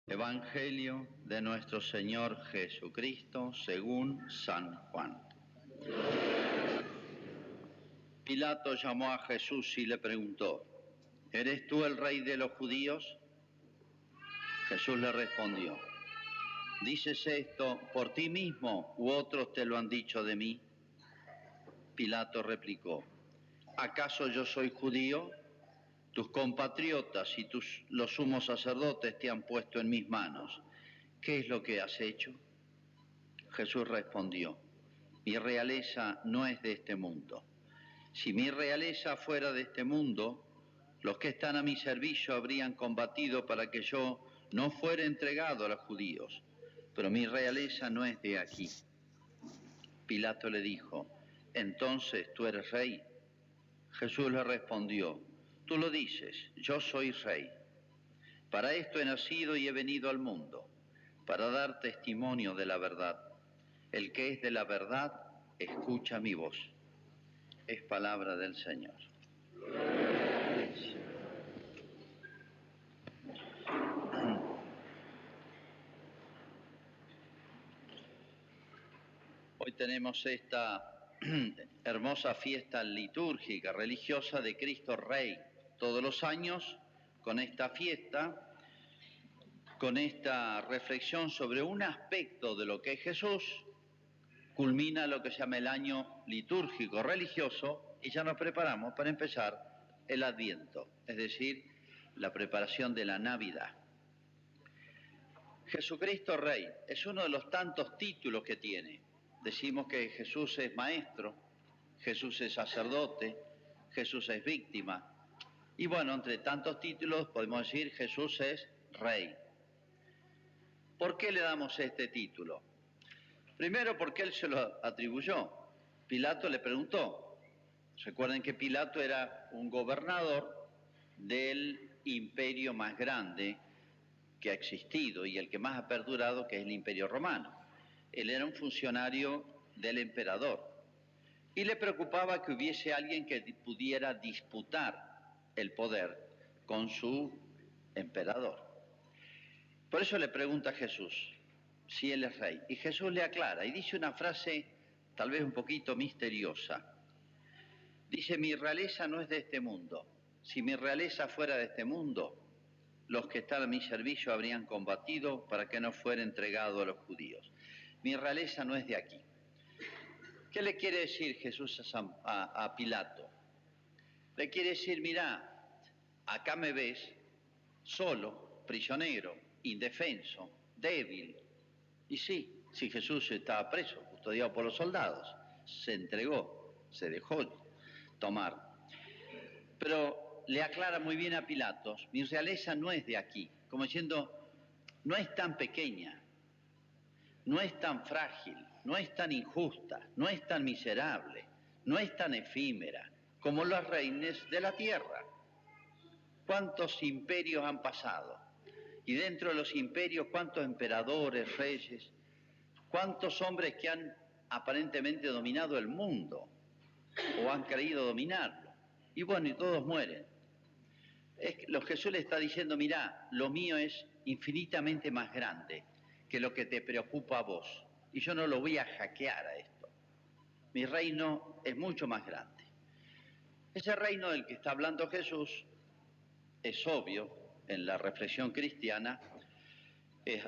Evangelio de nuestro Señor Jesucristo según San Juan. Pilato llamó a Jesús y le preguntó: ¿Eres tú el rey de los judíos? Jesús le respondió: ¿Dices esto por ti mismo u otros te lo han dicho de mí? Pilato replicó: ¿Acaso yo soy judío? Tus compatriotas y los sumos sacerdotes te han puesto en mis manos. ¿Qué es lo que has hecho? Jesús respondió: Mi realeza no es de este mundo. Si mi realeza fuera de este mundo, los que están a mi servicio habrían combatido para que yo no fuera entregado a los judíos, pero mi realeza no es de aquí. Pilato le dijo: ¿Entonces tú eres rey? Jesús le respondió: Tú lo dices, yo soy rey. Para esto he nacido y he venido al mundo, para dar testimonio de la verdad. El que es de la verdad, escucha mi voz. Es palabra del Señor. Hoy tenemos esta hermosa fiesta litúrgica, religiosa de Cristo Rey. Todos los años, con esta fiesta, con esta reflexión sobre un aspecto de lo que es Jesús, culmina lo que se llama el año litúrgico religioso y ya nos preparamos para empezar el Adviento, es decir, la preparación de la Navidad. Jesucristo Rey es uno de los tantos títulos que tiene. Decimos que Jesús es maestro, Jesús es sacerdote, Jesús es víctima. Y bueno, entre tantos títulos podemos decir Jesús es Rey. ¿Por qué le damos este título? Primero porque él se lo atribuyó. Pilato le preguntó. Recuerden que Pilato era un gobernador del imperio más grande que ha existido y el que más ha perdurado, que es el Imperio Romano. Él era un funcionario del emperador y le preocupaba que hubiese alguien que pudiera disputar el poder con su emperador. Por eso le pregunta a Jesús si él es rey, y Jesús le aclara y dice una frase tal vez un poquito misteriosa. Dice: mi realeza no es de este mundo. Si mi realeza fuera de este mundo, los que están a mi servicio habrían combatido para que no fuera entregado a los judíos. Mi realeza no es de aquí. ¿Qué le quiere decir Jesús a Pilato? Le quiere decir: mirá, acá me ves solo, prisionero, indefenso, débil. Y sí, si Jesús estaba preso, custodiado por los soldados, se entregó, se dejó tomar. Pero le aclara muy bien a Pilatos: mi realeza no es de aquí, como diciendo, no es tan pequeña, no es tan frágil, no es tan injusta, no es tan miserable, no es tan efímera como los reinos de la tierra. ¿Cuántos imperios han pasado? Y dentro de los imperios, ¿cuántos emperadores, reyes? ¿Cuántos hombres que han aparentemente dominado el mundo o han creído dominarlo? Y bueno, y todos mueren. Jesús le está diciendo: mirá, lo mío es infinitamente más grande que lo que te preocupa a vos. Y yo no lo voy a hackear a esto. Mi reino es mucho más grande. Ese reino del que está hablando Jesús es obvio, en la reflexión cristiana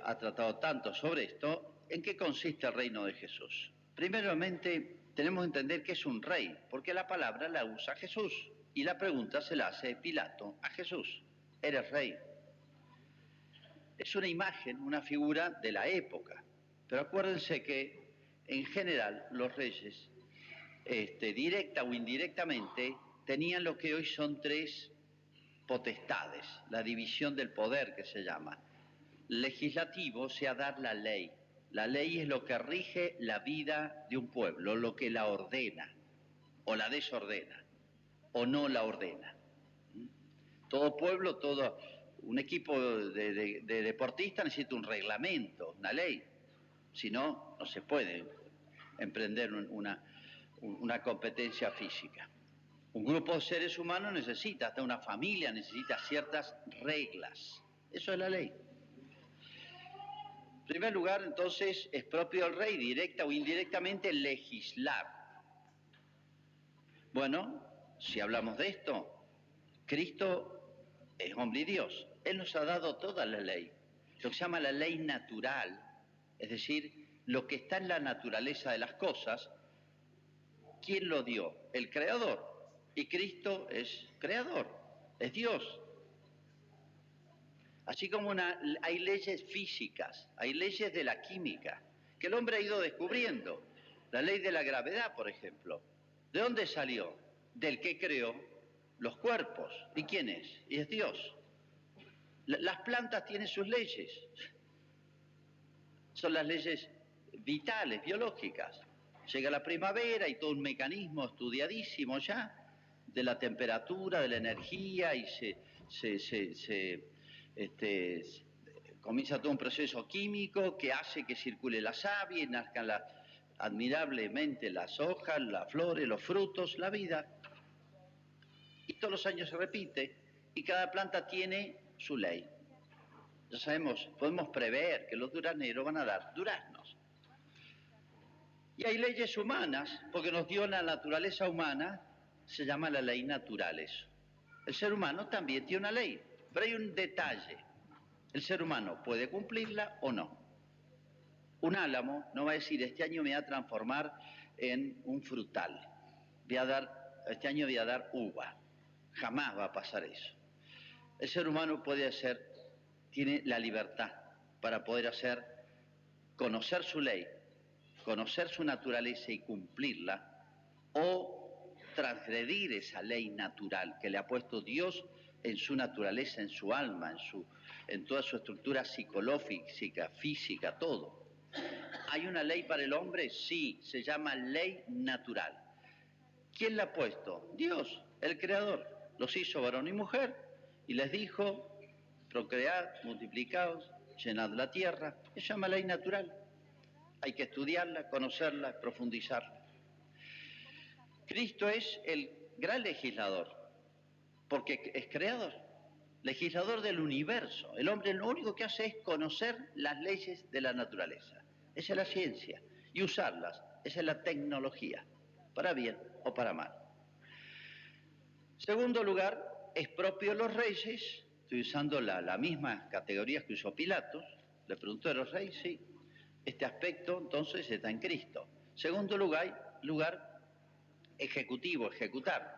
ha tratado tanto sobre esto. ¿En qué consiste el reino de Jesús? Primeramente, tenemos que entender que es un rey, porque la palabra la usa Jesús. Y la pregunta se la hace Pilato a Jesús: ¿eres rey? Es una imagen, una figura de la época. Pero acuérdense que, en general, los reyes, directa o indirectamente, tenían lo que hoy son tres potestades, la división del poder que se llama. Legislativo, o sea, dar la ley. La ley es lo que rige la vida de un pueblo, lo que la ordena, o la desordena, o no la ordena. Todo pueblo, todo un equipo de deportistas necesita un reglamento, una ley. Si no, no se puede emprender una competencia física. Un grupo de seres humanos necesita, hasta una familia necesita ciertas reglas. Eso es la ley. En primer lugar, entonces, es propio del rey, directa o indirectamente, legislar. Bueno, si hablamos de esto, Cristo es hombre y Dios. Él nos ha dado toda la ley, lo que se llama la ley natural, es decir, lo que está en la naturaleza de las cosas. ¿Quién lo dio? El Creador. Y Cristo es Creador, es Dios. Así como hay leyes físicas, hay leyes de la química, que el hombre ha ido descubriendo. La ley de la gravedad, por ejemplo. ¿De dónde salió? Del que creó los cuerpos. ¿Y quién es? Y es Dios. Las plantas tienen sus leyes. Son las leyes vitales, biológicas. Llega la primavera y todo un mecanismo estudiadísimo ya de la temperatura, de la energía, y comienza todo un proceso químico que hace que circule la savia y nazcan admirablemente las hojas, las flores, los frutos, la vida. Y todos los años se repite y cada planta tiene su ley. Ya sabemos, podemos prever que los duraneros van a dar duraznos. Y hay leyes humanas, porque nos dio la naturaleza humana, se llama la ley natural eso. El ser humano también tiene una ley, pero hay un detalle. El ser humano puede cumplirla o no. Un álamo no va a decir, este año me voy a transformar en un frutal. Este año voy a dar uva. Jamás va a pasar eso. El ser humano tiene la libertad para poder conocer su ley, conocer su naturaleza y cumplirla, o transgredir esa ley natural que le ha puesto Dios en su naturaleza, en su alma, en toda su estructura psicológica, física, todo. ¿Hay una ley para el hombre? Sí, se llama ley natural. ¿Quién la ha puesto? Dios, el Creador. Los hizo varón y mujer y les dijo, procread, multiplicaos, llenad la tierra. Se llama ley natural. Hay que estudiarla, conocerla, profundizarla. Cristo es el gran legislador, porque es creador, legislador del universo. El hombre lo único que hace es conocer las leyes de la naturaleza. Esa es la ciencia. Y usarlas. Esa es la tecnología, para bien o para mal. Segundo lugar, es propio de los reyes. Estoy usando la misma categoría que usó Pilatos. Le preguntó a los reyes, sí. Este aspecto, entonces, está en Cristo. Segundo lugar, ejecutivo, ejecutar.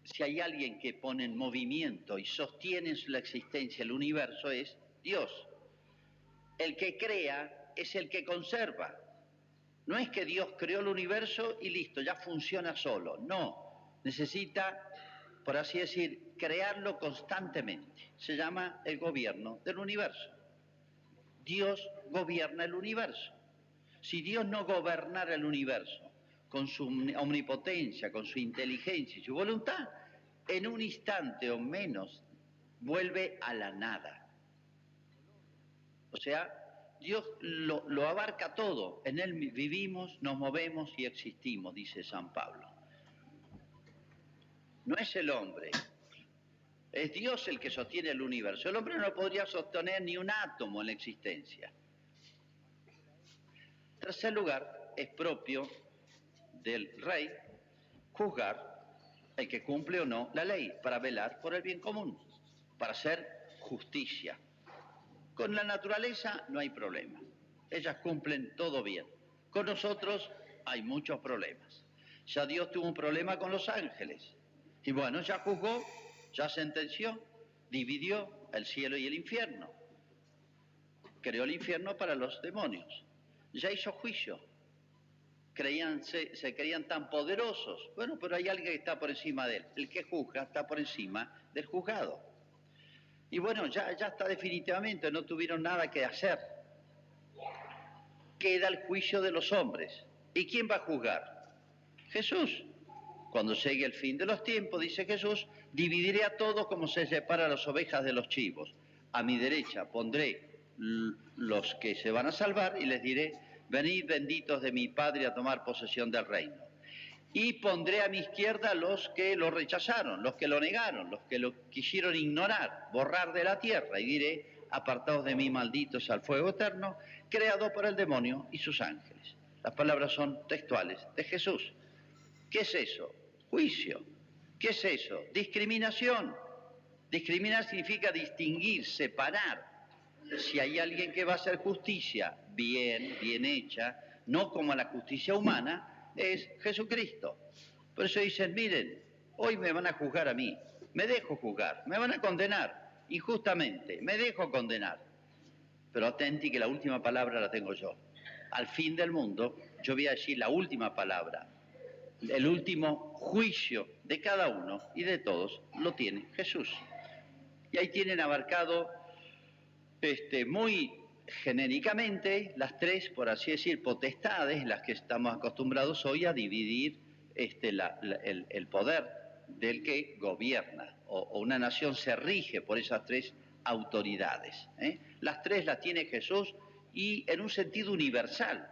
Si hay alguien que pone en movimiento y sostiene la existencia del universo, es Dios. El que crea es el que conserva. No es que Dios creó el universo y listo, ya funciona solo. No, necesita, por así decir, crearlo constantemente. Se llama el gobierno del universo. Dios gobierna el universo. Si Dios no gobernara el universo con su omnipotencia, con su inteligencia y su voluntad, en un instante o menos vuelve a la nada. O sea, Dios lo abarca todo. En Él vivimos, nos movemos y existimos, dice San Pablo. No es el hombre. Es Dios el que sostiene el universo. El hombre no podría sostener ni un átomo en la existencia. En tercer lugar, es propio del rey juzgar el que cumple o no la ley, para velar por el bien común, para hacer justicia. Con la naturaleza no hay problema. Ellas cumplen todo bien. Con nosotros hay muchos problemas. Ya Dios tuvo un problema con los ángeles. Y bueno, ya juzgó, ya sentenció, dividió el cielo y el infierno. Creó el infierno para los demonios. Ya hizo juicio. Se creían tan poderosos. Bueno, pero hay alguien que está por encima de él. El que juzga está por encima del juzgado. Y bueno, ya está definitivamente, no tuvieron nada que hacer. Queda el juicio de los hombres. ¿Y quién va a juzgar? Jesús. Cuando llegue el fin de los tiempos, dice Jesús, dividiré a todos como se separa las ovejas de los chivos. A mi derecha pondré los que se van a salvar y les diré, venid benditos de mi Padre a tomar posesión del reino. Y pondré a mi izquierda a los que lo rechazaron, los que lo negaron, los que lo quisieron ignorar, borrar de la tierra. Y diré, apartados de mí, malditos, al fuego eterno, creado por el demonio y sus ángeles. Las palabras son textuales de Jesús. ¿Qué es eso? Juicio. ¿Qué es eso? Discriminación. Discriminar significa distinguir, separar. Si hay alguien que va a hacer justicia bien hecha, no como la justicia humana, es Jesucristo. Por eso dicen, miren, hoy me van a juzgar a mí, me dejo juzgar, me van a condenar injustamente, me dejo condenar. Pero atenti que la última palabra la tengo yo. Al fin del mundo, yo voy a decir la última palabra. El último juicio de cada uno y de todos lo tiene Jesús. Y ahí tienen abarcado muy genéricamente las tres, por así decir, potestades, las que estamos acostumbrados hoy a dividir el poder del que gobierna, o una nación se rige por esas tres autoridades. Las tres las tiene Jesús y en un sentido universal.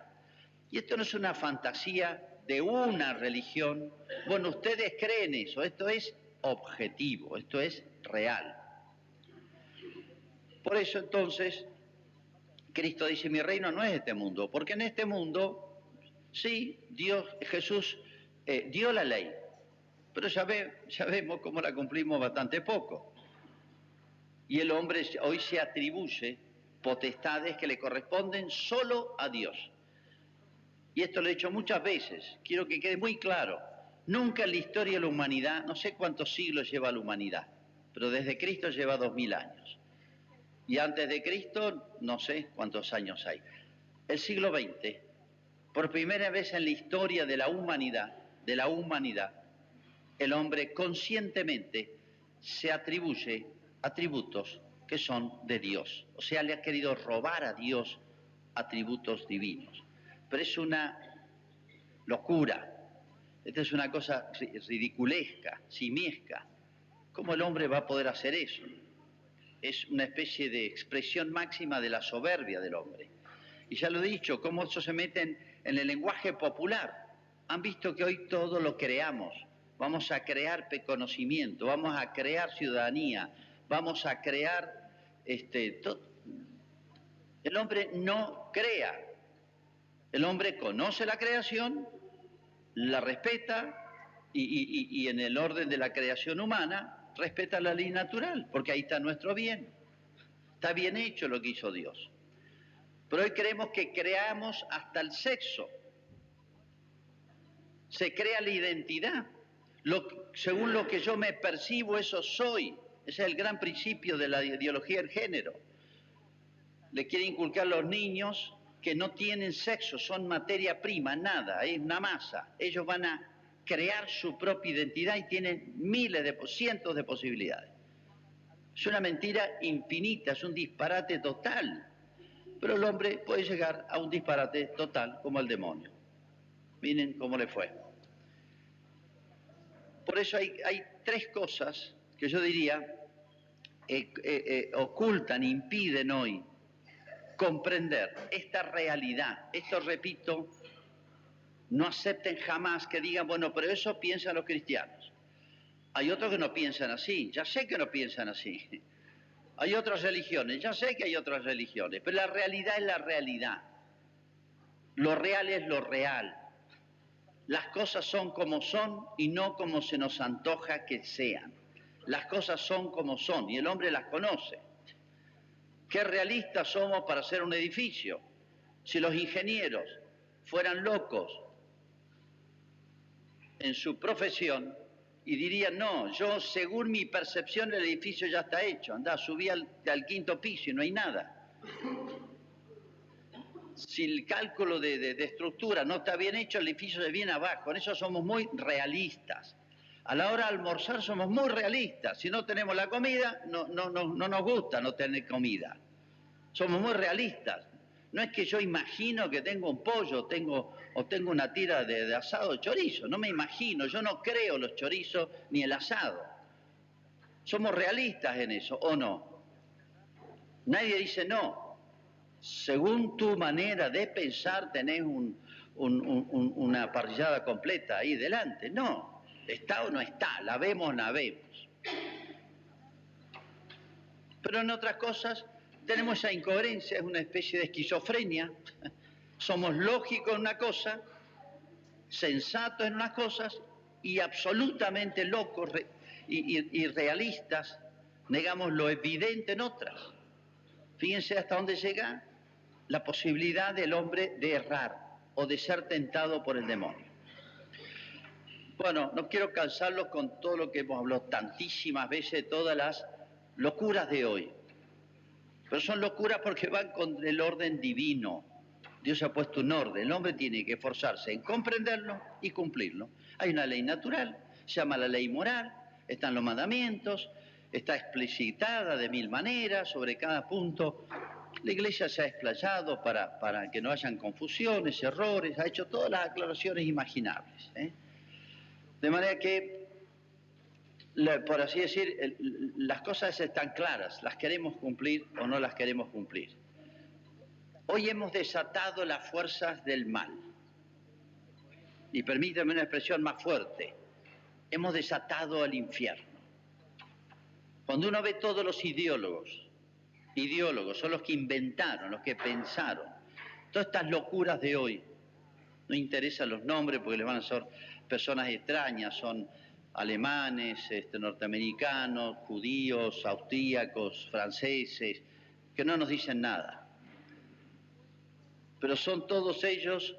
Y esto no es una fantasía de una religión. Bueno, ustedes creen eso, esto es objetivo, esto es real. Por eso entonces Cristo dice, mi reino no es de este mundo, porque en este mundo, sí, Jesús dio la ley, pero ya vemos cómo la cumplimos bastante poco. Y el hombre hoy se atribuye potestades que le corresponden solo a Dios. Y esto lo he dicho muchas veces, quiero que quede muy claro, nunca en la historia de la humanidad, no sé cuántos siglos lleva la humanidad, pero desde Cristo lleva 2000 años. Y antes de Cristo, no sé cuántos años hay. El siglo XX, por primera vez en la historia de la humanidad, el hombre conscientemente se atribuye atributos que son de Dios. O sea, le ha querido robar a Dios atributos divinos. Pero es una locura. Esta es una cosa ridiculesca, simiesca. ¿Cómo el hombre va a poder hacer eso? Es una especie de expresión máxima de la soberbia del hombre. Y ya lo he dicho, cómo eso se mete en el lenguaje popular. Han visto que hoy todo lo creamos. Vamos a crear conocimiento, vamos a crear ciudadanía, vamos a crear... El hombre no crea. El hombre conoce la creación, la respeta y en el orden de la creación humana respeta la ley natural, porque ahí está nuestro bien. Está bien hecho lo que hizo Dios. Pero hoy creemos que creamos hasta el sexo. Se crea la identidad. Según lo que yo me percibo, eso soy. Ese es el gran principio de la ideología del género. Le quiere inculcar a los niños que no tienen sexo, son materia prima, nada, es una masa. Ellos van a crear su propia identidad y tienen cientos de posibilidades. Es una mentira infinita, es un disparate total. Pero el hombre puede llegar a un disparate total como el demonio. Miren cómo le fue. Por eso hay tres cosas que yo diría ocultan, impiden hoy comprender esta realidad. Esto, repito, no acepten jamás que digan, bueno, pero eso piensan los cristianos. Hay otros que no piensan así, ya sé que no piensan así. Hay otras religiones, ya sé que hay otras religiones, pero la realidad es la realidad. Lo real es lo real. Las cosas son como son y no como se nos antoja que sean. Las cosas son como son y el hombre las conoce. ¿Qué realistas somos para hacer un edificio? Si los ingenieros fueran locos en su profesión y dirían, no, yo según mi percepción el edificio ya está hecho, andá, subí al quinto piso y no hay nada. Si el cálculo de estructura no está bien hecho, el edificio se viene abajo. En eso somos muy realistas. A la hora de almorzar somos muy realistas. Si no tenemos la comida, no nos gusta no tener comida. Somos muy realistas. No es que yo imagino que tengo un pollo o tengo una tira de asado de chorizo. No me imagino, yo no creo los chorizos ni el asado. Somos realistas en eso, ¿o no? Nadie dice no. Según tu manera de pensar tenés una parrillada completa ahí delante. No, está o no está, la vemos o la vemos. Pero en otras cosas Tenemos esa incoherencia, es una especie de esquizofrenia. Somos lógicos en una cosa, sensatos en unas cosas y absolutamente locos y realistas, negamos lo evidente en otras. Fíjense hasta dónde llega la posibilidad del hombre de errar o de ser tentado por el demonio. Bueno, no quiero cansarlos con todo lo que hemos hablado tantísimas veces, todas las locuras de hoy. Pero son locuras porque van con el orden divino. Dios ha puesto un orden. El hombre tiene que esforzarse en comprenderlo y cumplirlo. Hay una ley natural, se llama la ley moral, están los mandamientos, está explicitada de mil maneras sobre cada punto. La Iglesia se ha explayado para que no hayan confusiones, errores, ha hecho todas las aclaraciones imaginables. De manera que, por así decir, las cosas están claras, las queremos cumplir o no las queremos cumplir. Hoy hemos desatado las fuerzas del mal. Y permítame una expresión más fuerte. Hemos desatado al infierno. Cuando uno ve todos los ideólogos son los que inventaron, los que pensaron. Todas estas locuras de hoy, no interesan los nombres porque les van a ser personas extrañas, son alemanes, norteamericanos, judíos, austríacos, franceses, que no nos dicen nada. Pero son todos ellos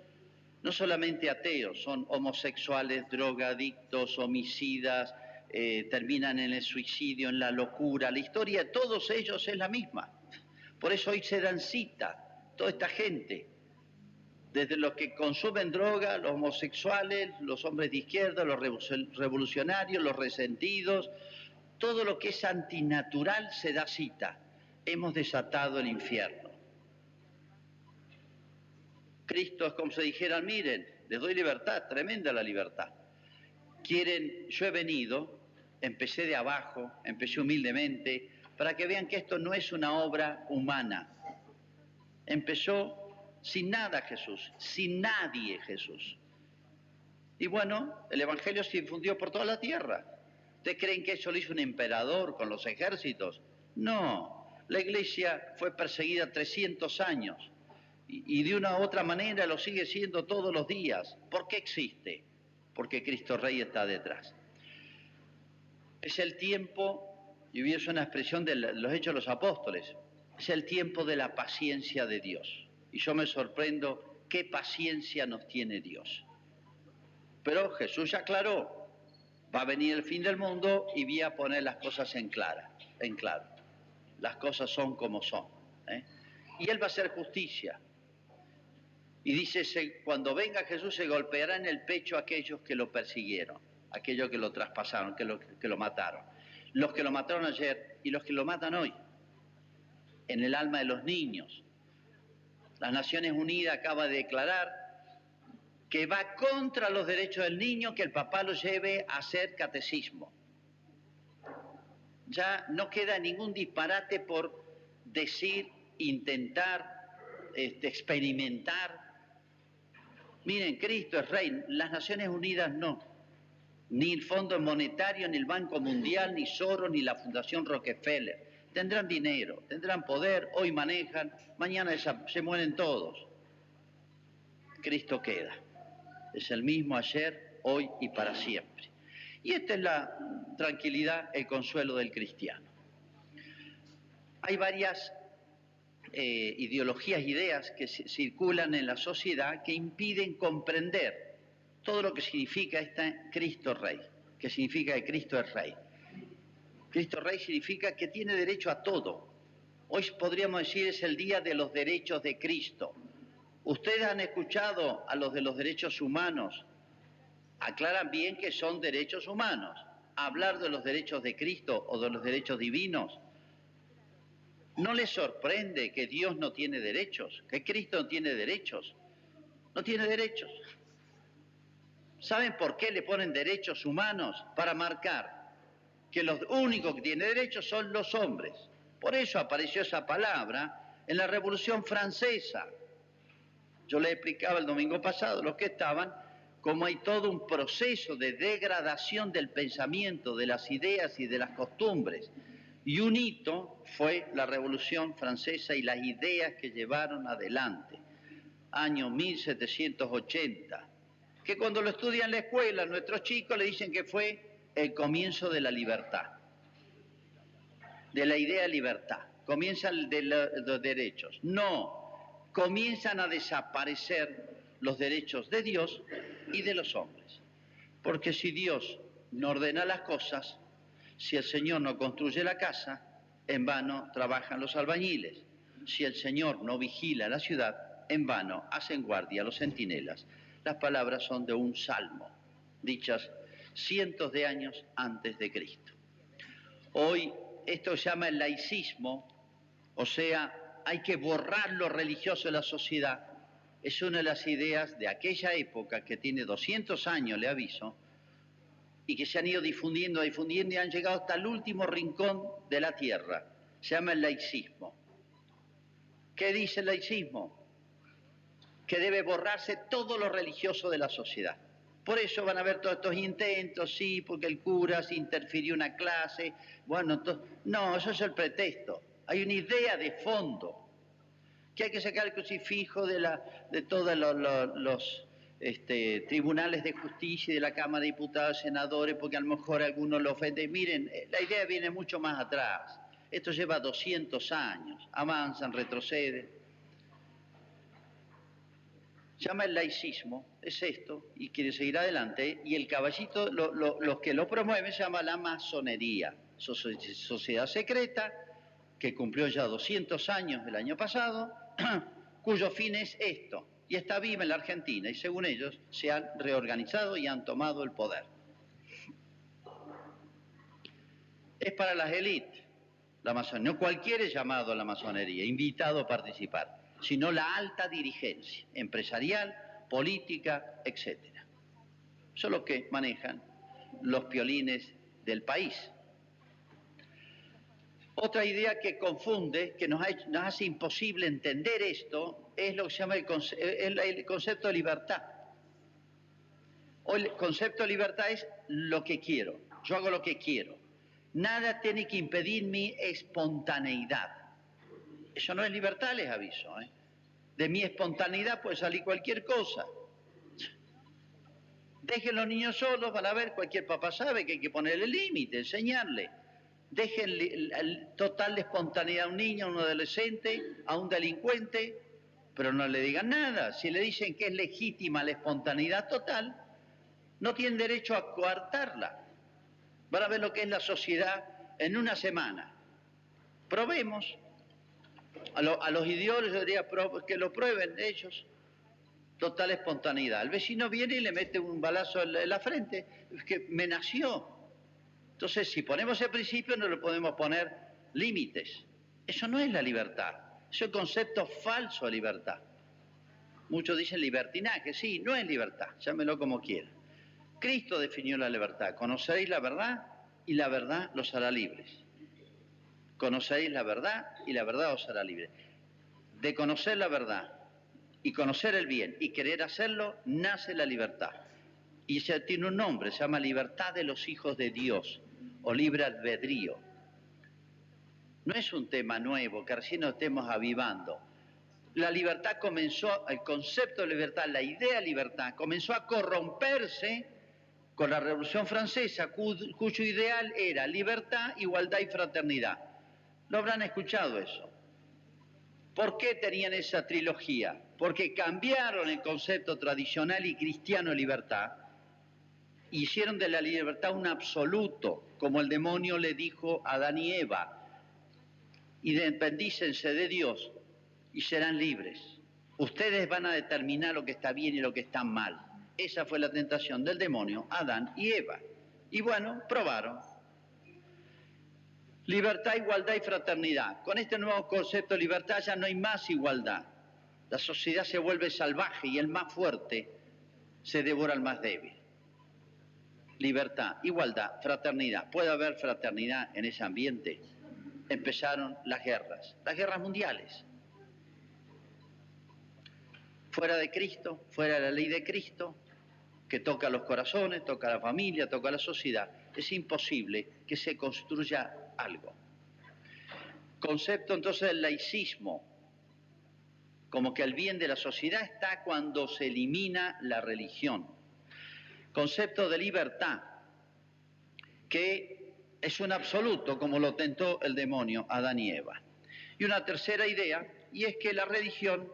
no solamente ateos, son homosexuales, drogadictos, homicidas, terminan en el suicidio, en la locura. La historia de todos ellos es la misma. Por eso hoy se dan cita toda esta gente, desde los que consumen droga, los homosexuales, los hombres de izquierda, los revolucionarios, los resentidos, todo lo que es antinatural se da cita. Hemos desatado el infierno. Cristo es como si dijeran, miren, les doy libertad, tremenda la libertad. Quieren, yo he venido, empecé de abajo, empecé humildemente, para que vean que esto no es una obra humana. Empezó sin nada Jesús, sin nadie Jesús. Y bueno, el Evangelio se difundió por toda la tierra. ¿Ustedes creen que eso lo hizo un emperador con los ejércitos? No, la Iglesia fue perseguida 300 años. Y de una u otra manera lo sigue siendo todos los días. ¿Por qué existe? Porque Cristo Rey está detrás. Es el tiempo, y es una expresión de los Hechos de los Apóstoles, es el tiempo de la paciencia de Dios. Y yo me sorprendo qué paciencia nos tiene Dios. Pero Jesús ya aclaró, va a venir el fin del mundo y voy a poner las cosas en claro. Las cosas son como son. Y Él va a hacer justicia. Y dice, cuando venga Jesús se golpeará en el pecho a aquellos que lo persiguieron, aquellos que lo traspasaron, que lo mataron. Los que lo mataron ayer y los que lo matan hoy, en el alma de los niños. Las Naciones Unidas acaba de declarar que va contra los derechos del niño que el papá lo lleve a hacer catecismo. Ya no queda ningún disparate por decir, intentar, experimentar. Miren, Cristo es Rey, las Naciones Unidas no. Ni el Fondo Monetario, ni el Banco Mundial, ni Soros, ni la Fundación Rockefeller. Tendrán dinero, tendrán poder, hoy manejan, mañana se mueren todos. Cristo queda. Es el mismo ayer, hoy y para siempre. Y esta es la tranquilidad, el consuelo del cristiano. Hay varias ideologías, ideas que circulan en la sociedad que impiden comprender todo lo que significa Cristo Rey, que significa que Cristo es Rey. Cristo Rey significa que tiene derecho a todo. Hoy podríamos decir es el día de los derechos de Cristo. Ustedes han escuchado a los de los derechos humanos, aclaran bien que son derechos humanos. Hablar de los derechos de Cristo o de los derechos divinos, ¿no les sorprende que Dios no tiene derechos? Que Cristo no tiene derechos. No tiene derechos. ¿Saben por qué le ponen derechos humanos? Para marcar que los únicos que tienen derechos son los hombres. Por eso apareció esa palabra en la Revolución Francesa. Yo les explicaba el domingo pasado, los que estaban, cómo hay todo un proceso de degradación del pensamiento, de las ideas y de las costumbres. Y un hito fue la Revolución Francesa y las ideas que llevaron adelante, año 1780, que cuando lo estudian en la escuela, nuestros chicos le dicen que fue el comienzo de la libertad, de la idea de libertad, comienzan de los derechos. No, comienzan a desaparecer los derechos de Dios y de los hombres. Porque si Dios no ordena las cosas, si el Señor no construye la casa, en vano trabajan los albañiles. Si el Señor no vigila la ciudad, en vano hacen guardia los centinelas. Las palabras son de un salmo, dichas cientos de años antes de Cristo. Hoy esto se llama el laicismo, o sea, hay que borrar lo religioso de la sociedad. Es una de las ideas de aquella época que tiene 200 años, le aviso, y que se han ido difundiendo y han llegado hasta el último rincón de la tierra. Se llama el laicismo. ¿Qué dice el laicismo? Que debe borrarse todo lo religioso de la sociedad. Por eso van a haber todos estos intentos, sí, porque el cura se interfirió en una clase. Bueno, entonces, no, eso es el pretexto. Hay una idea de fondo, que hay que sacar el crucifijo de todos los tribunales de justicia y de la Cámara de Diputados, senadores, porque a lo mejor algunos lo ofenden. Miren, la idea viene mucho más atrás. Esto lleva 200 años, avanzan, retroceden. Se llama el laicismo, es esto, y quiere seguir adelante, y el caballito, los que lo promueven se llama la masonería, sociedad secreta, que cumplió ya 200 años el año pasado, cuyo fin es esto, y está viva en la Argentina, y según ellos se han reorganizado y han tomado el poder. Es para las élites, la masonería, no cualquiera es llamado a la masonería, invitado a participar, sino la alta dirigencia, empresarial, política, etc. Son los que manejan los piolines del país. Otra idea que confunde, que nos hace imposible entender esto, es lo que se llama el concepto de libertad. Hoy el concepto de libertad es lo que quiero, yo hago lo que quiero. Nada tiene que impedir mi espontaneidad. Eso no es libertad, les aviso, ¿eh? De mi espontaneidad puede salir cualquier cosa. Dejen los niños solos, van a ver, cualquier papá sabe que hay que ponerle límite, enseñarle. Dejen total espontaneidad a un niño, a un adolescente, a un delincuente, pero no le digan nada. Si le dicen que es legítima la espontaneidad total, no tienen derecho a coartarla. Van a ver lo que es la sociedad en una semana. Probemos. A los ideólogos yo diría que lo prueben ellos. Total espontaneidad. El vecino viene y le mete un balazo en la frente. Es que me nació. Entonces, si ponemos el principio, no le podemos poner límites. Eso no es la libertad. Es un concepto falso de libertad. Muchos dicen libertinaje. Sí, no es libertad. Llámelo como quiera. Cristo definió la libertad. Conoceréis la verdad y la verdad los hará libres. Conoceréis la verdad y la verdad os hará libres. De conocer la verdad y conocer el bien y querer hacerlo, nace la libertad. Y se tiene un nombre, se llama libertad de los hijos de Dios o libre albedrío. No es un tema nuevo que recién nos estemos avivando. La libertad comenzó, el concepto de libertad, la idea de libertad, comenzó a corromperse con la Revolución Francesa, cuyo ideal era libertad, igualdad y fraternidad. ¿Lo habrán escuchado eso? ¿Por qué tenían esa trilogía? Porque cambiaron el concepto tradicional y cristiano de libertad, hicieron de la libertad un absoluto, como el demonio le dijo a Adán y Eva, independícense de Dios y serán libres. Ustedes van a determinar lo que está bien y lo que está mal. Esa fue la tentación del demonio, Adán y Eva. Y bueno, probaron. Libertad, igualdad y fraternidad. Con este nuevo concepto de libertad ya no hay más igualdad. La sociedad se vuelve salvaje y el más fuerte se devora al más débil. Libertad, igualdad, fraternidad. ¿Puede haber fraternidad en ese ambiente? Empezaron las guerras mundiales. Fuera de Cristo, fuera de la ley de Cristo, que toca los corazones, toca a la familia, toca a la sociedad, es imposible que se construya algo. Concepto entonces del laicismo, como que el bien de la sociedad está cuando se elimina la religión. Concepto de libertad, que es un absoluto, como lo tentó el demonio a Adán y Eva. Y una tercera idea, y es que la religión,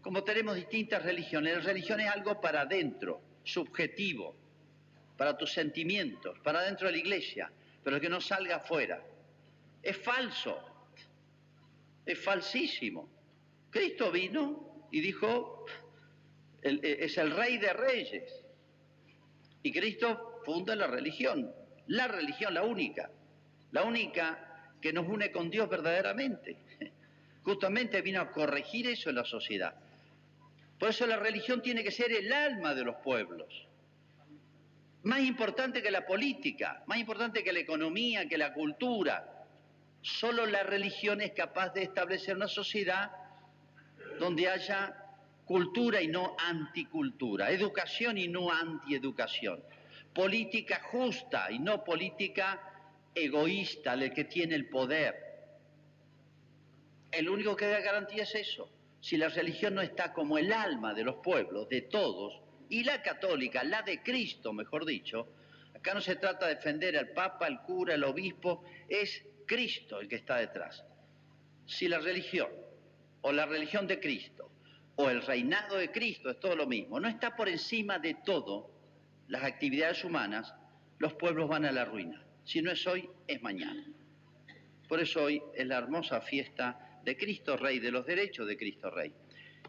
como tenemos distintas religiones, la religión es algo para adentro, subjetivo, para tus sentimientos, para dentro de la iglesia, pero que no salga afuera. Es falso, es falsísimo. Cristo vino y dijo, es el Rey de Reyes. Y Cristo funda la religión, la única que nos une con Dios verdaderamente. Justamente vino a corregir eso en la sociedad. Por eso la religión tiene que ser el alma de los pueblos. Más importante que la política, más importante que la economía, que la cultura. Solo la religión es capaz de establecer una sociedad donde haya cultura y no anticultura, educación y no antieducación, política justa y no política egoísta, el que tiene el poder. El único que da garantía es eso. Si la religión no está como el alma de los pueblos, de todos, y la católica, la de Cristo, mejor dicho, acá no se trata de defender al Papa, al cura, al obispo, es Cristo el que está detrás. Si la religión, o la religión de Cristo, o el reinado de Cristo, es todo lo mismo, no está por encima de todo las actividades humanas, los pueblos van a la ruina. Si no es hoy, es mañana. Por eso hoy es la hermosa fiesta de Cristo Rey, de los derechos de Cristo Rey.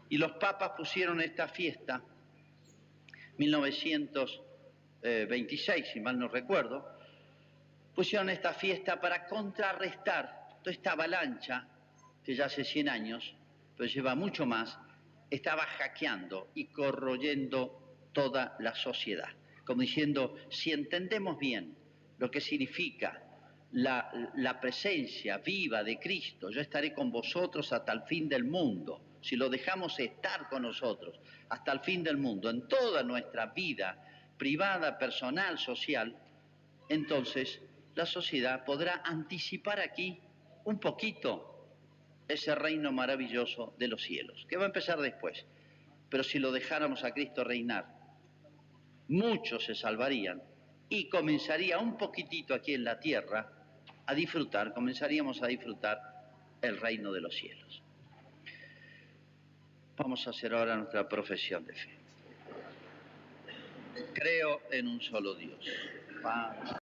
Y los papas pusieron esta fiesta, 1926, si mal no recuerdo, pusieron esta fiesta para contrarrestar toda esta avalancha que ya hace 100 años, pero lleva mucho más, estaba hackeando y corroyendo toda la sociedad. Como diciendo, si entendemos bien lo que significa la presencia viva de Cristo, yo estaré con vosotros hasta el fin del mundo. Si lo dejamos estar con nosotros hasta el fin del mundo, en toda nuestra vida privada, personal, social, entonces la sociedad podrá anticipar aquí un poquito ese reino maravilloso de los cielos, que va a empezar después. Pero si lo dejáramos a Cristo reinar, muchos se salvarían y comenzaría un poquitito aquí en la tierra a disfrutar, comenzaríamos a disfrutar el reino de los cielos. Vamos a hacer ahora nuestra profesión de fe. Creo en un solo Dios, Padre,